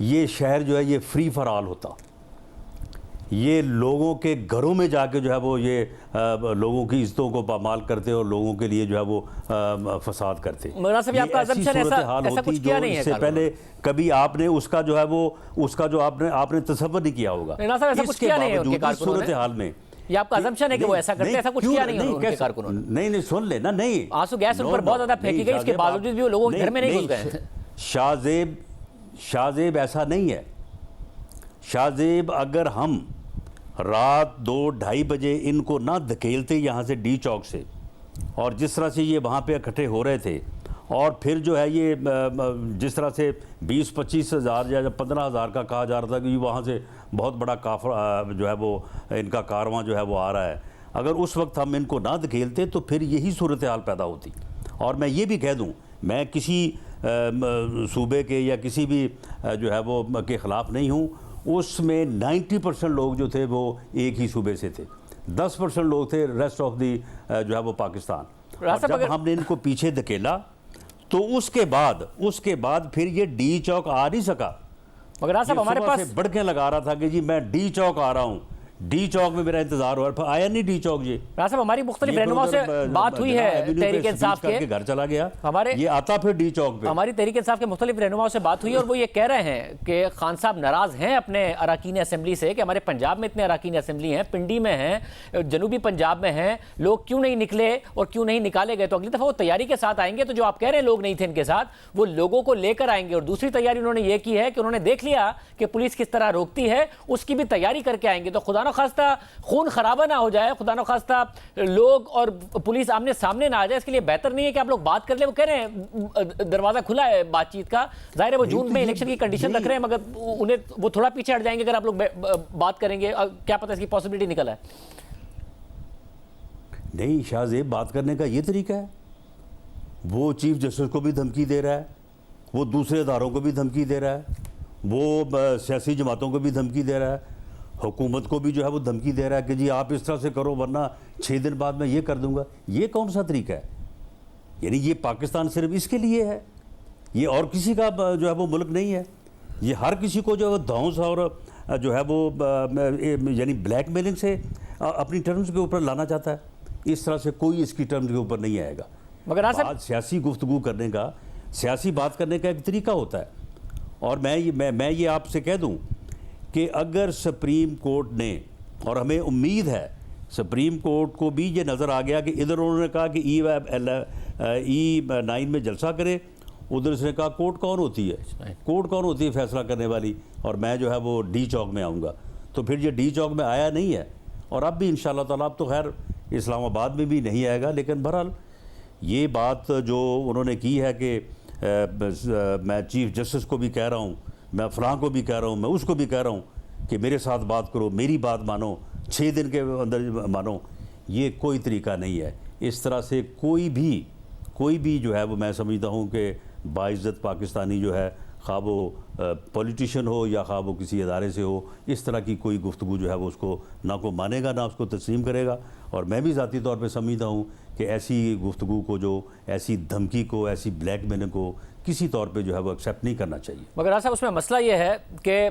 یہ شہر جو ہے یہ فری فار آل ہوتا، یہ لوگوں کے گھروں میں جا کے جو ہے وہ یہ لوگوں کی عزتوں کو پامال کرتے اور لوگوں کے لیے جو ہے وہ فساد کرتے۔ مولانا صاحب، آپ کا assumption ایسا کچھ کیا نہیں ہے؟ اس سے پہلے کبھی آپ نے اس کا جو ہے وہ اس کا جو آپ نے تصور نہیں کیا ہوگا۔ مولانا صاحب، ایسا کچھ کیا نہیں ہے ان کے کارکنوں نے؟ صورتحال میں یہ آپ کا assumption ہے کہ وہ ایسا کرتے ہیں، ایسا کچھ کیا نہیں ہے ان کے کارکنوں نے؟ نہیں سن لینا، نہیں آنسو گیس ان پر بہت زیادہ پھینکی گئی، اس کے باوجود بھی وہ لوگوں کے گھر میں نہیں گھس گئے۔ شاہ زیب ایسا نہیں ہے۔ شاہ زیب اگر ہم رات 2-2:30 بجے ان کو نہ دھکیلتے یہاں سے ڈی چوک سے، اور جس طرح سے یہ وہاں پہ اکٹھے ہو رہے تھے، اور پھر جو ہے یہ جس طرح سے 20-25 ہزار یا 15 ہزار کا کہا جا رہا تھا کہ وہاں سے بہت بڑا کافر جو ہے وہ ان کا کارواں جو ہے وہ آ رہا ہے، اگر اس وقت ہم ان کو نہ دھکیلتے تو پھر یہی صورتحال پیدا ہوتی۔ اور میں یہ بھی کہہ دوں، میں کسی صوبے کے یا کسی بھی جو ہے وہ کے خلاف نہیں ہوں، اس میں 90% لوگ جو تھے وہ ایک ہی صوبے سے تھے، 10% لوگ تھے ریسٹ آف دی جو ہے وہ پاکستان۔ اور جب ہم نے ان کو پیچھے دھکیلا تو اس کے بعد پھر یہ ڈی چوک آ نہیں سکا۔ مگر صاحب ہمارے پاس بڑکیں لگا رہا تھا کہ جی میں ڈی چوک آ رہا ہوں، ڈی چوک میں میرا انتظار ہو رہا ہے، آیا نہیں ڈی چوک۔ راز صاحب ہماری مختلف رہنماؤں سے بات ہوئی ہے تحریک انصاف کے، گھر چلا گیا، یہ آتا پھر ڈی چوک پہ۔ ہماری تحریک انصاف کے مختلف رہنماؤں سے بات ہوئی اور وہ یہ کہہ رہے ہیں کہ خان صاحب ناراض ہیں اپنے اراکین اسمبلی سے کہ ہمارے پنجاب میں اتنے اراکین اسمبلی ہیں، پنڈی میں ہیں، جنوبی پنجاب میں ہیں، لوگ کیوں نہیں نکلے اور کیوں نہیں نکالے گئے۔ تو اگلی دفعہ وہ تیاری کے ساتھ آئیں گے، تو جو آپ کہہ رہے ہیں لوگ نہیں تھے ان کے ساتھ، وہ لوگوں کو لے کر آئیں گے۔ اور دوسری تیاری انہوں نے یہ کی ہے کہ انہوں نے دیکھ لیا کہ پولیس کس طرح روکتی ہے، اس کی بھی تیاری کر کے آئیں گے۔ تو خدا نخواستہ خون خرابہ نہ ہو جائے، خدا نخواستہ لوگ اور پولیس آمنے سامنے نہ آ جائے، اس کے لیے بہتر نہیں ہے کہ آپ لوگ بات کر لیں۔ وہ کہہ رہے ہیں دروازہ کھلا ہے بات چیت کا، ظاہر ہے وہ جون میں الیکشن کی کنڈیشن رکھ رہے ہیں، مگر انہیں وہ تھوڑا پیچھے ہٹ جائیں گے اگر آپ لوگ بات کریں گے، کیا پتہ اس کی پاسبلٹی نکل ہے۔ نہیں، شاہ زیب بات کرنے کا یہ طریقہ ہے، وہ چیف جسٹس کو بھی دھمکی دے رہا ہے، وہ دوسرے اداروں کو بھی دھمکی دے رہا ہے، وہ سیاسی جماعتوں کو بھی دھمکی دے رہا ہے، حکومت کو بھی جو ہے وہ دھمکی دے رہا ہے کہ جی آپ اس طرح سے کرو ورنہ 6 دن بعد میں یہ کر دوں گا۔ یہ کون سا طریقہ ہے؟ یعنی یہ پاکستان صرف اس کے لیے ہے، یہ اور کسی کا جو ہے وہ ملک نہیں ہے۔ یہ ہر کسی کو جو ہے دھونس اور جو ہے وہ یعنی بلیک میلنگ سے اپنی ٹرمز کے اوپر لانا چاہتا ہے۔ اس طرح سے کوئی اس کی ٹرمز کے اوپر نہیں آئے گا۔ مگر بات سیاسی گفتگو کرنے کا، سیاسی بات کرنے کا ایک طریقہ ہوتا ہے۔ اور میں یہ آپ سے کہہ دوں کہ اگر سپریم کورٹ نے، اور ہمیں امید ہے سپریم کورٹ کو بھی یہ نظر آ گیا کہ ادھر انہوں نے کہا کہ E9 میں جلسہ کرے، ادھر اس نے کہا کورٹ کون ہوتی ہے، کورٹ کون ہوتی ہے فیصلہ کرنے والی، اور میں جو ہے وہ ڈی چوک میں آؤں گا۔ تو پھر یہ ڈی چوک میں آیا نہیں ہے، اور اب بھی انشاءاللہ تعالیٰ، اب تو خیر اسلام آباد میں بھی نہیں آئے گا، لیکن بہرحال یہ بات جو انہوں نے کی ہے کہ میں چیف جسٹس کو بھی کہہ رہا ہوں، میں فلاں کو بھی کہہ رہا ہوں، میں اس کو بھی کہہ رہا ہوں کہ میرے ساتھ بات کرو، میری بات مانو، 6 دن کے اندر مانو، یہ کوئی طریقہ نہیں ہے۔ اس طرح سے کوئی بھی جو ہے وہ میں سمجھتا ہوں کہ باعزت پاکستانی جو ہے، خواہ وہ پولیٹیشین ہو یا خواہ وہ کسی ادارے سے ہو، اس طرح کی کوئی گفتگو جو ہے وہ اس کو نہ کو مانے گا نہ اس کو تسلیم کرے گا۔ اور میں بھی ذاتی طور پہ سمجھتا ہوں کہ ایسی گفتگو کو، جو ایسی دھمکی کو، ایسی بلیک میلنگ کو کسی طور پہ جو ہے وہ ایکسیپٹ نہیں کرنا چاہیے۔ مگر راز صاحب اس میں مسئلہ یہ ہے کہ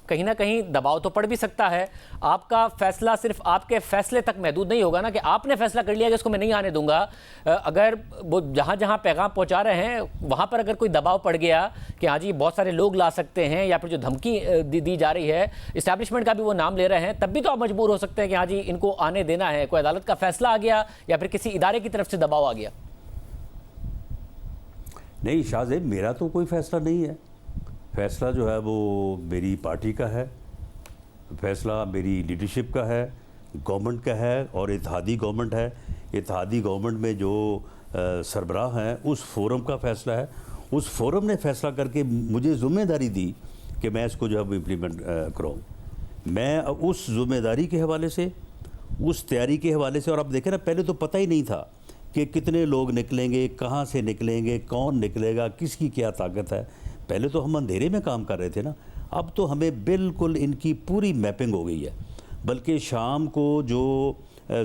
کہیں نہ کہیں دباؤ تو پڑ بھی سکتا ہے، آپ کا فیصلہ صرف آپ کے فیصلے تک محدود نہیں ہوگا نا، کہ آپ نے فیصلہ کر لیا کہ اس کو میں نہیں آنے دوں گا۔ اگر وہ جہاں پیغام پہنچا رہے ہیں وہاں پر اگر کوئی دباؤ پڑ گیا کہ ہاں جی بہت سارے لوگ لا سکتے ہیں، یا پھر جو دھمکی دی جا رہی ہے اسٹیبلشمنٹ کا بھی وہ نام لے رہے ہیں، تب بھی تو آپ مجبور ہو سکتے ہیں کہ ہاں جی ان کو آنے دینا ہے۔ کوئی عدالت کا فیصلہ آ گیا یا پھر کسی ادارے کی طرف سے دباؤ آ گیا۔ نہیں شاہ زیب، میرا تو کوئی فیصلہ نہیں ہے، فیصلہ جو ہے وہ میری پارٹی کا ہے، فیصلہ میری لیڈرشپ کا ہے، گورنمنٹ کا ہے، اور اتحادی گورنمنٹ ہے۔ اتحادی گورنمنٹ میں جو سربراہ ہیں اس فورم کا فیصلہ ہے۔ اس فورم نے فیصلہ کر کے مجھے ذمہ داری دی کہ میں اس کو جو ہے وہ امپلیمنٹ کراؤں۔ میں اس ذمہ داری کے حوالے سے، اس تیاری کے حوالے سے، اور اب دیکھیں نا، پہلے تو پتہ ہی نہیں تھا کہ کتنے لوگ نکلیں گے، کہاں سے نکلیں گے، کون نکلے گا، کس کی کیا طاقت ہے۔ پہلے تو ہم اندھیرے میں کام کر رہے تھے نا، اب تو ہمیں بالکل ان کی پوری میپنگ ہو گئی ہے۔ بلکہ شام کو جو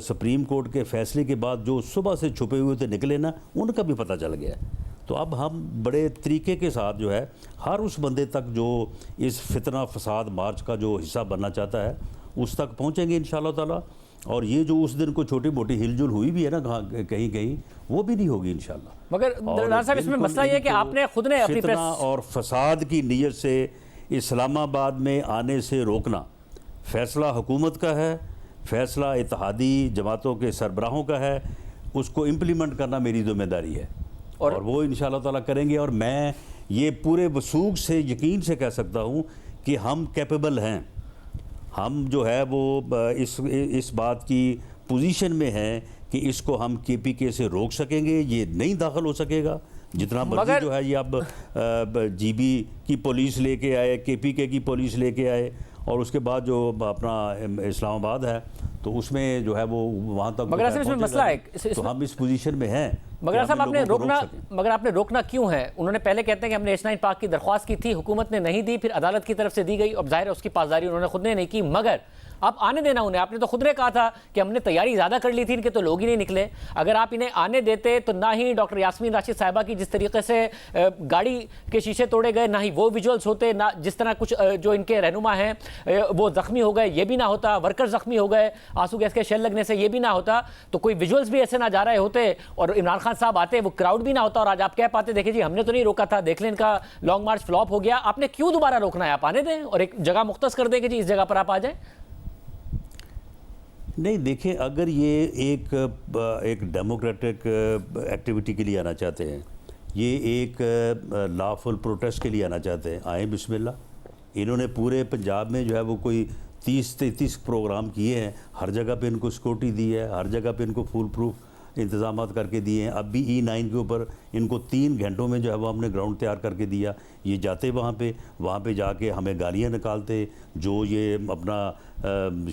سپریم کورٹ کے فیصلے کے بعد جو صبح سے چھپے ہوئے تھے نکلے نا، ان کا بھی پتہ چل گیا ہے۔ تو اب ہم بڑے طریقے کے ساتھ جو ہے ہر اس بندے تک جو اس فتنہ فساد مارچ کا جو حصہ بننا چاہتا ہے اس تک پہنچیں گے انشاءاللہ تعالیٰ. اور یہ جو اس دن کو چھوٹی موٹی ہل جل ہوئی بھی ہے نا کہیں کہیں وہ بھی نہیں ہوگی انشاءاللہ. مگر ڈاکٹر صاحب اس میں مسئلہ یہ ہے کہ آپ نے خود نے اپنی فتنہ اور فساد کی نیت سے اسلام آباد میں آنے سے روکنا فیصلہ حکومت کا ہے, فیصلہ اتحادی جماعتوں کے سربراہوں کا ہے. اس کو امپلیمنٹ کرنا میری ذمہ داری ہے اور وہ انشاءاللہ تعالیٰ کریں گے. اور میں یہ پورے وثوق سے یقین سے کہہ سکتا ہوں کہ ہم کیپیبل ہیں. ہم جو ہے وہ اس بات کی پوزیشن میں ہیں کہ اس کو ہم کے پی کے سے روک سکیں گے. یہ نہیں داخل ہو سکے گا جتنا مرضی جو ہے. یہ اب جی بی کی پولیس لے کے آئے, کے پی کے کی پولیس لے کے آئے, اور اس کے بعد جو اپنا اسلام آباد ہے تو اس میں جو ہے وہ وہاں تک. مگر اس میں مسئلہ ہے, تو ہم اس پوزیشن میں ہیں. مگر صاحب آپ نے روکنا کیوں ہے؟ انہوں نے پہلے کہتے ہیں کہ ہم نے H9 پاک کی درخواست کی تھی, حکومت نے نہیں دی, پھر عدالت کی طرف سے دی گئی. اب ظاہر ہے اس کی پاسداری انہوں نے خود نے نہیں کی, مگر اب آنے دینا انہیں. آپ نے تو خود نے کہا تھا کہ ہم نے تیاری زیادہ کر لی تھی, ان کے تو لوگ ہی نہیں نکلے. اگر آپ انہیں آنے دیتے تو نہ ہی ڈاکٹر یاسمین راشد صاحبہ کی جس طریقے سے گاڑی کے شیشے توڑے گئے, نہ ہی وہ ویجولز ہوتے, نہ جس طرح کچھ جو ان کے رہنما ہیں وہ زخمی ہو گئے, یہ بھی نہ ہوتا. ورکر زخمی ہو گئے آنسو گیس کے شیل لگنے سے, یہ بھی نہ ہوتا. تو کوئی ویجولز بھی ایسے نہ جا رہے ہوتے اور عمران خان صاحب آتے, وہ کراؤڈ بھی نہ ہوتا, اور آج آپ کہہ پاتے دیکھیں جی ہم نے تو نہیں روکا تھا, دیکھ لیں ان کا لانگ مارچ فلاپ ہو گیا. آپ نے کیوں دوبارہ روکنا ہے؟ آپ آنے دیں اور ایک جگہ مختص کر دیں کہ جی اس جگہ پر آپ آ جائیں. نہیں دیکھیں, اگر یہ ایک ڈیموکریٹک ایکٹیویٹی کے لیے آنا چاہتے ہیں, یہ ایک لافل پروٹیسٹ کے لیے آنا چاہتے ہیں, آئیں بسم اللہ. انہوں نے پورے پنجاب میں جو ہے وہ کوئی 30-33 پروگرام کیے ہیں, ہر جگہ پہ ان کو سیکورٹی دی ہے, ہر جگہ پہ ان کو فول پروف انتظامات کر کے دیے ہیں. اب بھی E9 کے اوپر ان کو 3 گھنٹوں میں جو ہے وہ ہم نے گراؤنڈ تیار کر کے دیا. یہ جاتے وہاں پہ جا کے ہمیں گالیاں نکالتے, جو یہ اپنا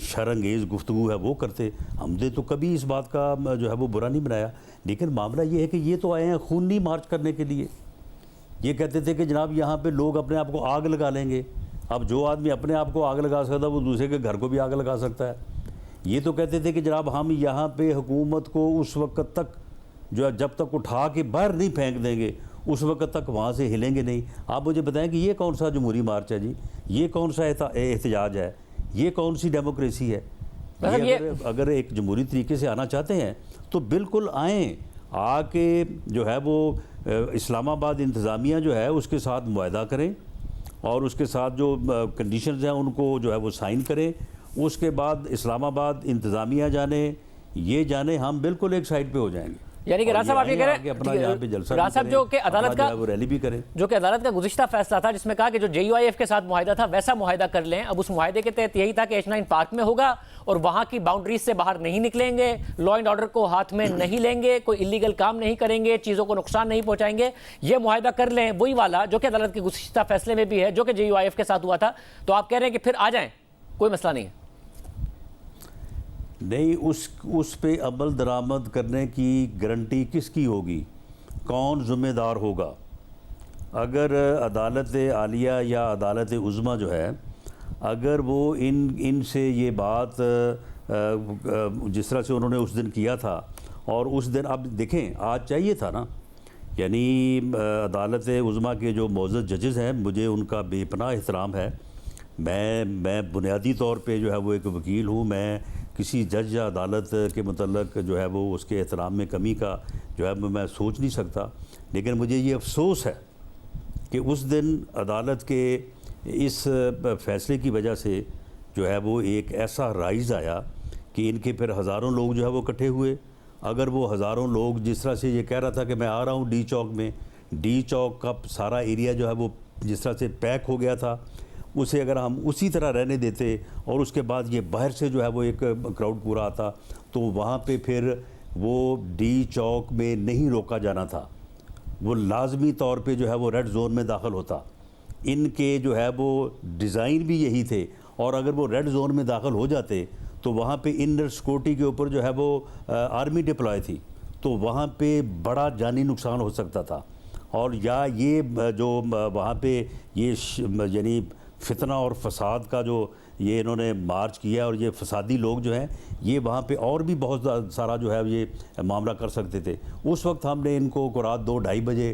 شرانگیز گفتگو ہے وہ کرتے. ہم نے تو کبھی اس بات کا جو ہے وہ برا نہیں بنایا, لیکن معاملہ یہ ہے کہ یہ تو آئے ہیں خونی مارچ کرنے کے لیے. یہ کہتے تھے کہ جناب یہاں پہ لوگ اپنے آپ کو آگ لگا لیں گے. اب جو آدمی اپنے آپ کو آگ لگا سکتا ہے وہ دوسرے کے گھر کو بھی آگ لگا سکتا ہے. یہ تو کہتے تھے کہ جناب ہم یہاں پہ حکومت کو اس وقت تک جو ہے جب تک اٹھا کے باہر نہیں پھینک دیں گے اس وقت تک وہاں سے ہلیں گے نہیں. آپ مجھے بتائیں کہ یہ کون سا جمہوری مارچ ہے جی؟ یہ کون سا احتجاج ہے؟ یہ کون سی ڈیموکریسی ہے؟ اگر ایک جمہوری طریقے سے آنا چاہتے ہیں تو بالکل آئیں, آ کے جو ہے وہ اسلام آباد انتظامیہ جو ہے اس کے ساتھ معاہدہ کریں اور اس کے ساتھ جو کنڈیشنز ہیں ان کو جو ہے وہ سائن کریں. اس کے بعد اسلام آباد انتظامیہ جانے, یہ جانے, ہم بالکل ایک سائڈ پہ ہو جائیں گے. یعنی کہ راز صاحب آپ یہ کہہ رہے ہیں راز صاحب جو کہ عدالت کا ریلی بھی کریں, جو کہ عدالت کا گزشتہ فیصلہ تھا جس میں کہا کہ جو JUIF کے ساتھ معاہدہ تھا ویسا معاہدہ کر لیں. اب اس معاہدے کے تحت یہی تھا کہ H9 پارک میں ہوگا اور وہاں کی باؤنڈریز سے باہر نہیں نکلیں گے, لا اینڈ آرڈر کو ہاتھ میں نہیں لیں گے, کوئی اللیگل کام نہیں کریں گے, چیزوں کو نقصان نہیں پہنچائیں گے. یہ معاہدہ کر لیں, وہی والا جو کہ عدالت کے گزشتہ فیصلے میں بھی ہے, جو کہ JUIF کے ساتھ ہوا تھا. تو آپ کہہ رہے ہیں کہ پھر آ جائیں, کوئی مسئلہ نہیں ہے. نہیں, اس پہ عمل درآمد کرنے کی گارنٹی کس کی ہوگی؟ کون ذمہ دار ہوگا؟ اگر عدالت عالیہ یا عدالت عظمیٰ جو ہے, اگر وہ ان سے یہ بات جس طرح سے انہوں نے اس دن کیا تھا, اور اس دن اب دیکھیں آج چاہیے تھا نا, یعنی عدالت عظمیٰ کے جو معزز ججز ہیں مجھے ان کا بے پناہ احترام ہے. میں بنیادی طور پہ جو ہے وہ ایک وکیل ہوں, میں کسی جج یا عدالت کے متعلق جو ہے وہ اس کے احترام میں کمی کا جو ہے میں سوچ نہیں سکتا. لیکن مجھے یہ افسوس ہے کہ اس دن عدالت کے اس فیصلے کی وجہ سے جو ہے وہ ایک ایسا رائز آیا کہ ان کے پھر ہزاروں لوگ جو ہے وہ اکٹھے ہوئے. اگر وہ ہزاروں لوگ جس طرح سے یہ کہہ رہا تھا کہ میں آ رہا ہوں ڈی چوک میں, ڈی چوک کا سارا ایریا جو ہے وہ جس طرح سے پیک ہو گیا تھا, اسے اگر ہم اسی طرح رہنے دیتے اور اس کے بعد یہ باہر سے جو ہے وہ ایک کراؤڈ پورا آتا تو وہاں پہ پھر وہ ڈی چوک میں نہیں روکا جانا تھا, وہ لازمی طور پہ جو ہے وہ ریڈ زون میں داخل ہوتا. ان کے جو ہے وہ ڈیزائن بھی یہی تھے, اور اگر وہ ریڈ زون میں داخل ہو جاتے تو وہاں پہ انر سیکورٹی کے اوپر جو ہے وہ آرمی ڈپلائے تھی, تو وہاں پہ بڑا جانی نقصان ہو سکتا تھا. اور یا یہ جو وہاں پہ یہ یعنی فتنہ اور فساد کا جو یہ انہوں نے مارچ کیا, اور یہ فسادی لوگ جو ہیں یہ وہاں پہ اور بھی بہت سارا جو ہے یہ معاملہ کر سکتے تھے. اس وقت ہم نے ان کو رات 2-2:30 بجے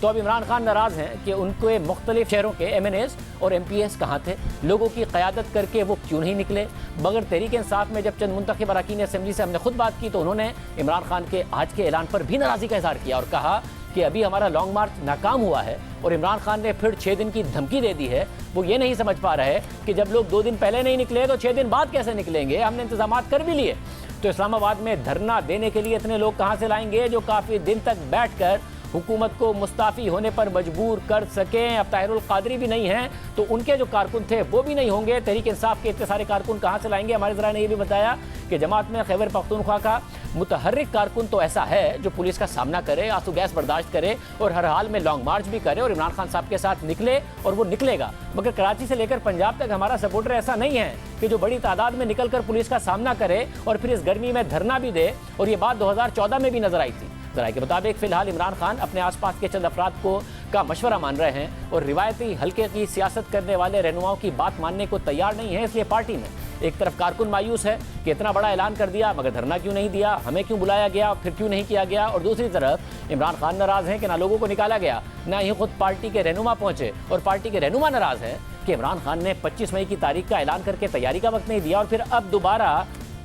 تو اب عمران خان ناراض ہیں کہ ان کے مختلف شہروں کے MNAs اور MPs کہاں تھے، لوگوں کی قیادت کر کے وہ کیوں نہیں نکلے۔ مگر تحریک انصاف میں جب چند منتخب اراکین اسمبلی سے ہم نے خود بات کی تو انہوں نے عمران خان کے آج کے اعلان پر بھی ناراضی کا اظہار کیا اور کہا کہ ابھی ہمارا لانگ مارچ ناکام ہوا ہے اور عمران خان نے پھر 6 دن کی دھمکی دے دی ہے۔ وہ یہ نہیں سمجھ پا رہے کہ جب لوگ 2 دن پہلے نہیں نکلے تو 6 دن بعد کیسے نکلیں گے، ہم نے انتظامات کر بھی لیے۔ تو اسلام آباد میں دھرنا دینے کے لیے اتنے لوگ کہاں سے لائیں گے جو کافی دن تک بیٹھ کر حکومت کو مستعفی ہونے پر مجبور کر سکیں؟ اب طاہر القادری بھی نہیں ہیں تو ان کے جو کارکن تھے وہ بھی نہیں ہوں گے۔ تحریک انصاف کے اتنے سارے کارکن کہاں سے لائیں گے؟ ہمارے ذرائع نے یہ بھی بتایا کہ جماعت میں خیبر پختونخوا کا متحرک کارکن تو ایسا ہے جو پولیس کا سامنا کرے، آنسو گیس برداشت کرے اور ہر حال میں لانگ مارچ بھی کرے اور عمران خان صاحب کے ساتھ نکلے اور وہ نکلے گا۔ مگر کراچی سے لے کر پنجاب تک ہمارا سپورٹر ایسا نہیں ہے کہ جو بڑی تعداد میں نکل کر پولیس کا سامنا کرے اور پھر اس گرمی میں دھرنا بھی دے، اور یہ بات 2014 میں بھی نظر آئی تھی۔ ذرائع کے مطابق فی الحال عمران خان اپنے آس پاس کے چند افراد کا مشورہ مان رہے ہیں اور روایتی حلقے کی سیاست کرنے والے رہنماؤں کی بات ماننے کو تیار نہیں ہے۔ اس لیے پارٹی میں ایک طرف کارکن مایوس ہے کہ اتنا بڑا اعلان کر دیا مگر دھرنا کیوں نہیں دیا، ہمیں کیوں بلایا گیا، پھر کیوں نہیں کیا گیا، اور دوسری طرف عمران خان ناراض ہیں کہ نہ لوگوں کو نکالا گیا، نہ ہی خود پارٹی کے رہنما پہنچے، اور پارٹی کے رہنما ناراض ہیں کہ عمران خان نے 25 مئی کی تاریخ کا اعلان کر کے تیاری کا وقت نہیں دیا اور پھر اب دوبارہ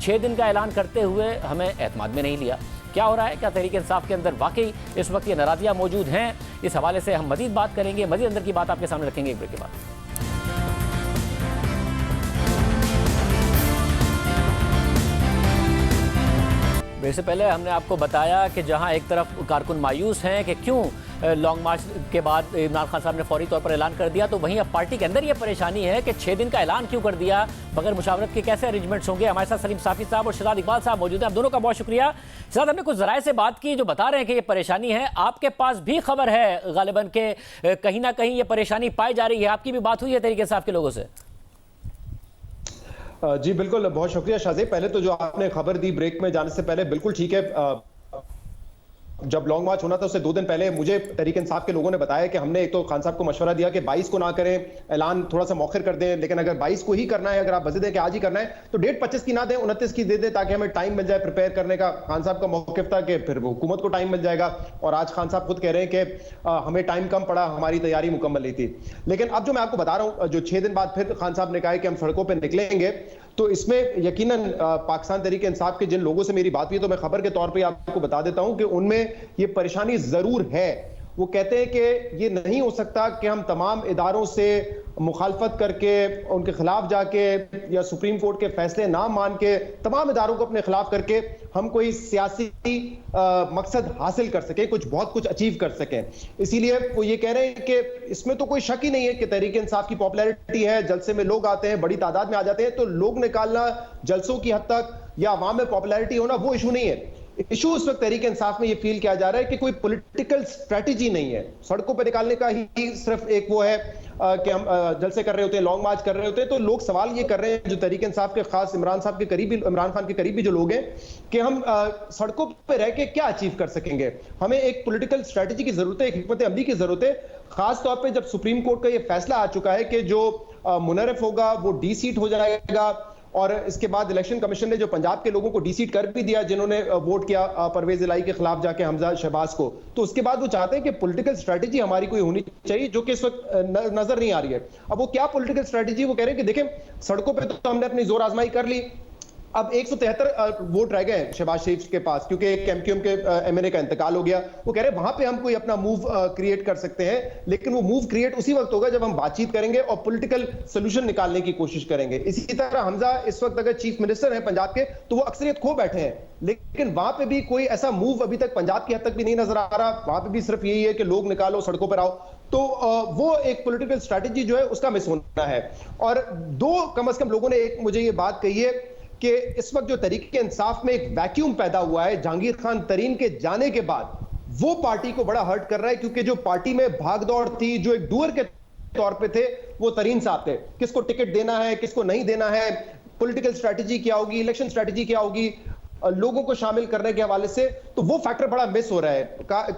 6 دن کا اعلان کرتے ہوئے ہمیں اعتماد میں نہیں لیا۔ کیا ہو رہا ہے؟ کیا تحریک انصاف کے اندر واقعی اس وقت یہ ناراضیاں موجود ہیں؟ اس حوالے سے ہم مزید بات کریں گے، مزید اندر کی بات آپ کے سامنے رکھیں گے ایک بریک کے بعد۔ بریک سے پہلے ہم نے آپ کو بتایا کہ جہاں ایک طرف کارکن مایوس ہیں کہ کیوں لانگ مارچ کے بعد عمران خان صاحب نے فوری طور پر اعلان کر دیا، تو وہیں اب پارٹی کے اندر یہ پریشانی ہے کہ 6 دن کا اعلان کیوں کر دیا، بغیر مشاورت کے کیسے ارینجمنٹس ہوں گے۔ ہمارے ساتھ سلیم صافی صاحب اور شہزاد اقبال صاحب موجود ہیں، آپ دونوں کا بہت شکریہ۔ شہزاد، ہم نے کچھ ذرائع سے بات کی جو بتا رہے ہیں کہ یہ پریشانی ہے، آپ کے پاس بھی خبر ہے غالباً کہ کہیں نہ کہیں یہ پریشانی پائی جا رہی ہے، آپ کی بھی بات ہوئی ہے تحریک انصاف کے لوگوں سے؟ جی بالکل، بہت شکریہ شاہزیب۔ پہلے تو جو آپ نے خبر دی بریک میں جانے سے پہلے، بالکل ٹھیک ہے۔ جب لانگ مارچ ہونا تھا اس سے 2 دن پہلے مجھے تحریک انصاف کے لوگوں نے بتایا کہ ہم نے ایک تو خان صاحب کو مشورہ دیا کہ 22 کو نہ کریں، اعلان تھوڑا سا مؤخر کر دیں، لیکن اگر 22 کو ہی کرنا ہے، اگر آپ وجہ دیں کہ آج ہی کرنا ہے تو ڈیٹ 25 کی نہ دیں، 29 کی دے دیں تاکہ ہمیں ٹائم مل جائے پریپیئر کرنے کا۔ خان صاحب کا موقف تھا کہ پھر حکومت کو ٹائم مل جائے گا، اور آج خان صاحب خود کہہ رہے ہیں کہ ہمیں ٹائم کم پڑا، ہماری تیاری مکمل نہیں تھی۔ لیکن اب جو میں آپ کو بتا رہا ہوں، جو 6 دن بعد پھر خان صاحب نے کہا ہے کہ ہم سڑکوں پہ نکلیں گے، تو اس میں یقیناً پاکستان تحریک انصاف کے جن لوگوں سے میری بات ہوئی تو میں خبر کے طور پہ آپ کو بتا دیتا ہوں کہ ان میں یہ پریشانی ضرور ہے۔ وہ کہتے ہیں کہ یہ نہیں ہو سکتا کہ ہم تمام اداروں سے مخالفت کر کے، ان کے خلاف جا کے، یا سپریم کورٹ کے فیصلے نہ مان کے، تمام اداروں کو اپنے خلاف کر کے ہم کوئی سیاسی مقصد حاصل کر سکیں، بہت کچھ اچیو کر سکیں۔ اسی لیے وہ یہ کہہ رہے ہیں کہ اس میں تو کوئی شک ہی نہیں ہے کہ تحریک انصاف کی پاپولیرٹی ہے، جلسے میں لوگ آتے ہیں، بڑی تعداد میں آ جاتے ہیں، تو لوگ نکالنا جلسوں کی حد تک یا عوام میں پاپولیرٹی ہونا وہ ایشو نہیں ہے۔ ایشو اس وقت تحریک انصاف میں یہ فیل کیا جا رہا ہے کہ کوئی پولیٹیکل اسٹریٹجی نہیں ہے، سڑکوں پہ نکالنے کا ہی صرف ایک وہ ہے کہ ہم جلسے کر رہے ہوتے ہیں، لانگ مارچ کر رہے ہوتے ہیں، تو لوگ سوال یہ کر رہے ہیں جو تحریک انصاف کے خاص عمران صاحب کے قریبی، عمران خان کے قریبی جو لوگ ہیں، کہ ہم سڑکوں پہ رہ کے کیا اچیو کر سکیں گے۔ ہمیں ایک پولیٹیکل اسٹریٹجی کی ضرورت ہے، ایک حکمت عملی کی ضرورت ہے، خاص طور پہ جب سپریم کورٹ کا یہ فیصلہ آ چکا ہے کہ جو منحرف ہوگا وہ ڈی سیٹ ہو جائے گا، اور اس کے بعد الیکشن کمیشن نے جو پنجاب کے لوگوں کو ڈی سیٹ کر بھی دیا جنہوں نے ووٹ کیا پرویز الہی کے خلاف جا کے حمزہ شہباز کو، تو اس کے بعد وہ چاہتے ہیں کہ پولیٹیکل اسٹریٹجی ہماری کوئی ہونی چاہیے جو کہ اس وقت نظر نہیں آ رہی ہے۔ اب وہ کیا پولیٹیکل اسٹریٹجی؟ وہ کہہ رہے ہیں کہ دیکھیں سڑکوں پہ تو ہم نے اپنی زور آزمائی کر لی، اب 173 ووٹ رہ گئے ہیں شہباز شریف کے پاس کیونکہ ایک ایم کیو ایم کے MNA کا انتقال ہو گیا۔ وہ کہہ رہے ہیں وہاں پہ ہم کوئی اپنا موو کریٹ کر سکتے ہیں، لیکن وہ موو کریٹ اسی وقت ہوگا جب ہم بات چیت کریں گے اور پولیٹیکل سولوشن نکالنے کی کوشش کریں گے۔ اسی طرح حمزہ اس وقت اگر چیف منسٹر ہیں پنجاب کے تو وہ اکثریت کھو بیٹھے ہیں، لیکن وہاں پہ بھی کوئی ایسا موو ابھی تک پنجاب کی حد تک بھی نہیں نظر آ رہا، وہاں پہ بھی صرف یہی ہے کہ لوگ نکالو، سڑکوں پر آؤ، تو وہ ایک پولیٹیکل اسٹریٹجی جو ہے اس کا مس ہونا ہے۔ اور دو کم از کم لوگوں نے ایک مجھے یہ بات کہی ہے کہ اس وقت جو تحریک انصاف میں ایک ویکیوم پیدا ہوا ہے جہانگیر خان ترین کے جانے کے بعد، وہ پارٹی کو بڑا ہرٹ کر رہا ہے، کیونکہ جو پارٹی میں بھاگ دوڑ تھی، جو ایک ڈوئر کے طور پہ تھے، وہ ترین صاحب تھے۔ کس کو ٹکٹ دینا ہے، کس کو نہیں دینا ہے، پولیٹیکل اسٹریٹجی کیا ہوگی، الیکشن اسٹریٹجی کیا ہوگی، لوگوں کو شامل کرنے کے حوالے سے، تو وہ فیکٹر بڑا مس ہو رہا ہے۔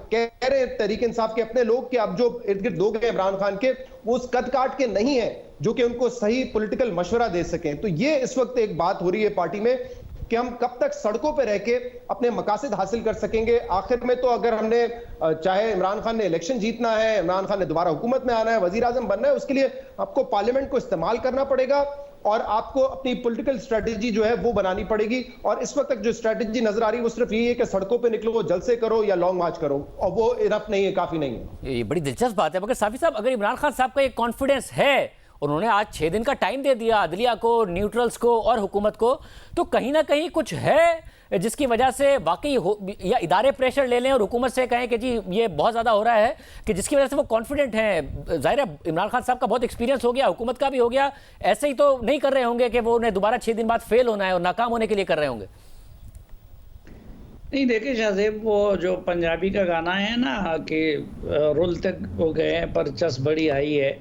کہہ رہے ہیں تحریک انصاف کے اپنے لوگ کہ اب جو ارد گرد لوگ ہیں عمران خان کے، وہ اس قد کاٹ کے نہیں ہیں جو کہ ان کو صحیح پولیٹیکل مشورہ دے سکیں۔ تو یہ اس وقت ایک بات ہو رہی ہے پارٹی میں کہ ہم کب تک سڑکوں پہ رہ کے اپنے مقاصد حاصل کر سکیں گے. آخر میں تو اگر ہم نے چاہے عمران خان نے الیکشن جیتنا ہے, عمران خان نے دوبارہ حکومت میں آنا ہے, وزیر اعظم بننا ہے, اس کے لیے آپ کو پارلیمنٹ کو استعمال کرنا پڑے گا اور آپ کو اپنی پولیٹیکل اسٹریٹجی جو ہے وہ بنانی پڑے گی. اور اس وقت تک جو اسٹریٹجی نظر آ رہی ہے وہ صرف یہی ہے کہ سڑکوں پہ نکلو, جلسے کرو یا لانگ مارچ کرو, اور وہ انف نہیں ہے, کافی نہیں ہے. یہ بڑی دلچسپ بات ہے. مگر صافی صاحب, اگر عمران خان صاحب کا یہ کانفیڈنس ہے, انہوں نے آج 6 دن کا ٹائم دے دیا عدلیہ کو, نیوٹرلز کو اور حکومت کو, تو کہیں نہ کہیں کچھ ہے جس کی وجہ سے واقعی یا ادارے پریشر لے لیں اور حکومت سے کہیں کہ جی یہ بہت زیادہ ہو رہا ہے, کہ جس کی وجہ سے وہ کانفیڈنٹ ہیں. ظاہر ہے عمران خان صاحب کا بہت ایکسپیرینس ہو گیا, حکومت کا بھی ہو گیا, ایسے ہی تو نہیں کر رہے ہوں گے کہ وہ انہیں دوبارہ 6 دن بعد فیل ہونا ہے اور ناکام ہونے کے لیے کر رہے ہوں گے. نہیں دیکھیں شاہ زیب, وہ جو پنجابی کا گانا ہے نا کہ رول تک ہو گئے ہیں پر چس بڑی آئی ہے,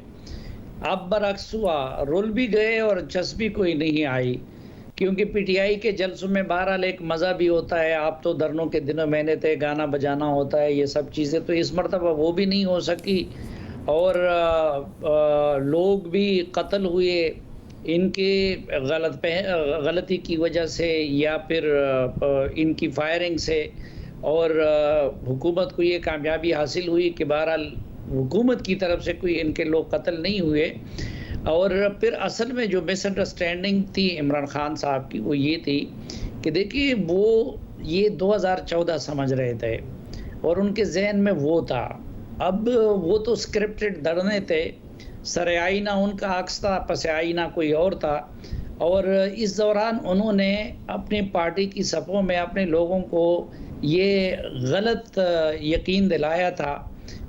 اب برعکس ہوا, رول بھی گئے اور چس بھی کوئی نہیں آئی. کیونکہ پی ٹی آئی کے جلسوں میں بہرحال ایک مزہ بھی ہوتا ہے, آپ تو دھرنوں کے دنوں مہینے تھے, گانا بجانا ہوتا ہے, یہ سب چیزیں تو اس مرتبہ وہ بھی نہیں ہو سکی. اور لوگ بھی قتل ہوئے ان کے غلطی کی وجہ سے یا پھر ان کی فائرنگ سے, اور حکومت کو یہ کامیابی حاصل ہوئی کہ بہرحال حکومت کی طرف سے کوئی ان کے لوگ قتل نہیں ہوئے. اور پھر اصل میں جو مس انڈرسٹینڈنگ تھی عمران خان صاحب کی وہ یہ تھی کہ دیکھیے وہ یہ 2014 سمجھ رہے تھے اور ان کے ذہن میں وہ تھا. اب وہ تو اسکرپٹڈ دھرنے تھے, سر آئینہ ان کا عکس تھا, پس آئینہ کوئی اور تھا. اور اس دوران انہوں نے اپنی پارٹی کی صفوں میں اپنے لوگوں کو یہ غلط یقین دلایا تھا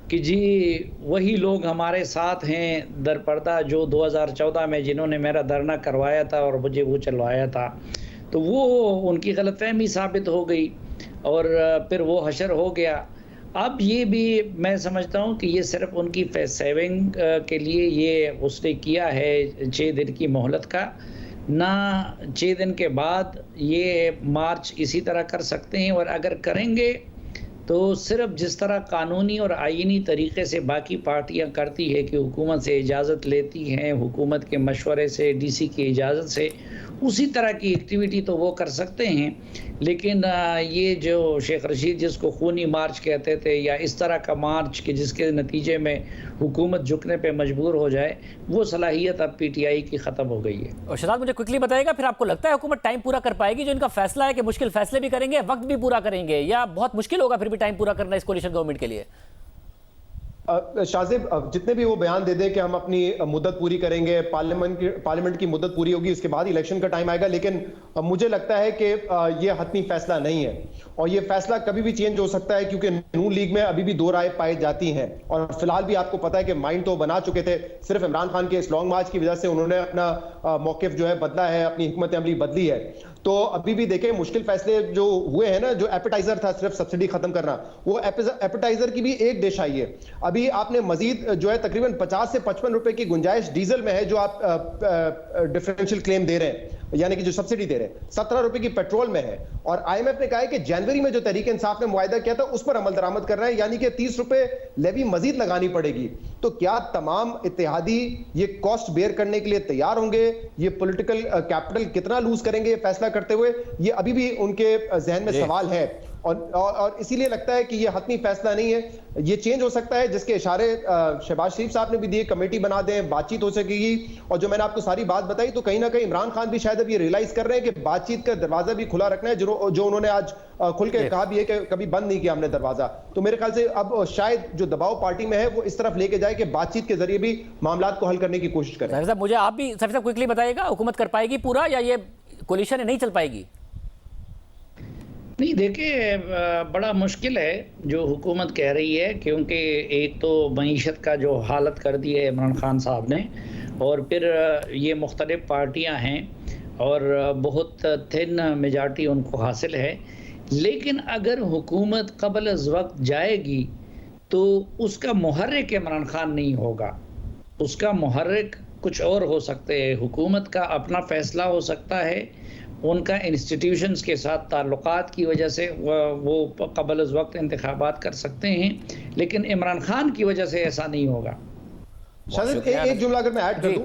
کہ جی وہی لوگ ہمارے ساتھ ہیں در پردہ جو 2014 میں جنہوں نے میرا دھرنا کروایا تھا اور مجھے وہ چلوایا تھا. تو وہ ان کی غلط فہمی ثابت ہو گئی اور پھر وہ حشر ہو گیا. اب یہ بھی میں سمجھتا ہوں کہ یہ صرف ان کی فیس سیونگ کے لیے یہ اس نے کیا ہے 6 دن کی مہلت کا, نہ 6 دن کے بعد یہ مارچ اسی طرح کر سکتے ہیں. اور اگر کریں گے تو صرف جس طرح قانونی اور آئینی طریقے سے باقی پارٹیاں کرتی ہے کہ حکومت سے اجازت لیتی ہیں, حکومت کے مشورے سے, ڈی سی کی اجازت سے, اسی طرح کی ایکٹیویٹی تو وہ کر سکتے ہیں. لیکن یہ جو شیخ رشید جس کو خونی مارچ کہتے تھے یا اس طرح کا مارچ کہ جس کے نتیجے میں حکومت جھکنے پہ مجبور ہو جائے, وہ صلاحیت اب پی ٹی آئی کی ختم ہو گئی ہے. اور شہزاد مجھے کوئکلی بتائے گا, پھر آپ کو لگتا ہے حکومت ٹائم پورا کر پائے گی؟ جو ان کا فیصلہ ہے کہ مشکل فیصلے بھی کریں گے, وقت بھی پورا کریں گے, یا بہت مشکل ہوگا پھر بھی ٹائم پورا کرنا اس کولیشن گورنمنٹ کے لیے؟ شازب جتنے بھی وہ بیان دے دیں کہ ہم اپنی مدت پوری کریں گے, پارلیمنٹ کی مدت پوری ہوگی, اس کے بعد الیکشن کا ٹائم آئے گا, لیکن مجھے لگتا ہے کہ یہ حتمی فیصلہ نہیں ہے اور یہ فیصلہ کبھی بھی چینج ہو سکتا ہے, کیونکہ نون لیگ میں ابھی بھی 2 رائے پائی جاتی ہیں. اور فی الحال بھی آپ کو پتا ہے کہ مائنڈ تو بنا چکے تھے, صرف عمران خان کے اس لانگ مارچ کی وجہ سے انہوں نے اپنا موقف جو ہے بدلا ہے, اپنی حکمت عملی بدلی ہے. تو ابھی بھی دیکھیں مشکل فیصلے جو ہوئے ہیں نا, جو ایپیٹائزر تھا صرف سبسڈی ختم کرنا, وہ ایپیٹائزر کی بھی ایک ڈش آئی ہے. ابھی آپ نے مزید جو ہے تقریباً 50 سے 55 روپے کی گنجائش ڈیزل میں ہے جو آپ ڈیفرنشیل کلیم دے رہے ہیں, یعنی کہ جو سبسڈی دے رہے ہیں. 17 روپے کی پیٹرول میں ہے, اور آئی ایم ایف نے کہا ہے کہ جنوری میں جو تحریک انصاف نے معاہدہ کیا تھا اس پر عمل درآمد کر رہا ہے, یعنی کہ 30 روپے لیوی مزید لگانی پڑے گی. تو کیا تمام اتحادی یہ کاسٹ بیئر کرنے کے لیے تیار ہوں گے؟ یہ پولیٹیکل کیپٹل کتنا لوز کریں گے یہ فیصلہ کرتے ہوئے, یہ ابھی بھی ان کے ذہن میں سوال ہے. اور اسی لیے لگتا ہے کہ یہ حتمی فیصلہ نہیں ہے, یہ چینج ہو سکتا ہے, جس کے اشارے شہباز شریف صاحب نے بھی دیے, کمیٹی بنا دیں, بات چیت ہو سکے گی. اور جو میں نے آپ کو ساری بات بتائی, تو کہیں نہ کہیں عمران خان بھی شاید اب یہ ریئلائز کر رہے ہیں کہ بات چیت کا دروازہ بھی کھلا رکھنا ہے, جو انہوں نے آج کھل کے کہا بھی ہے کہ کبھی بند نہیں کیا ہم نے دروازہ. تو میرے خیال سے اب شاید جو دباؤ پارٹی میں ہے وہ اس طرف لے کے جائے کہ بات چیت کے ذریعے بھی معاملات کو حل کرنے کی کوشش کریں. صاحب مجھے آپ بھی صاحب کوئکلی بتائیے گا, حکومت کر پائے گی پورا یا یہ کولیشن نہیں چل پائے گی؟ نہیں دیکھیں بڑا مشکل ہے جو حکومت کہہ رہی ہے, کیونکہ ایک تو معیشت کا جو حالت کر دی ہے عمران خان صاحب نے, اور پھر یہ مختلف پارٹیاں ہیں اور بہت تھن میجارٹی ان کو حاصل ہے. لیکن اگر حکومت قبل از وقت جائے گی تو اس کا محرک عمران خان نہیں ہوگا, اس کا محرک کچھ اور ہو سکتے ہیں. حکومت کا اپنا فیصلہ ہو سکتا ہے, ان کا انسٹیٹیوشنز کے ساتھ تعلقات کی وجہ سے وہ قبل از وقت انتخابات کر سکتے ہیں, لیکن عمران خان کی وجہ سے ایسا نہیں ہوگا. شاید ایک جملہ اگر میں ایڈ کر دوں,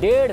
1.5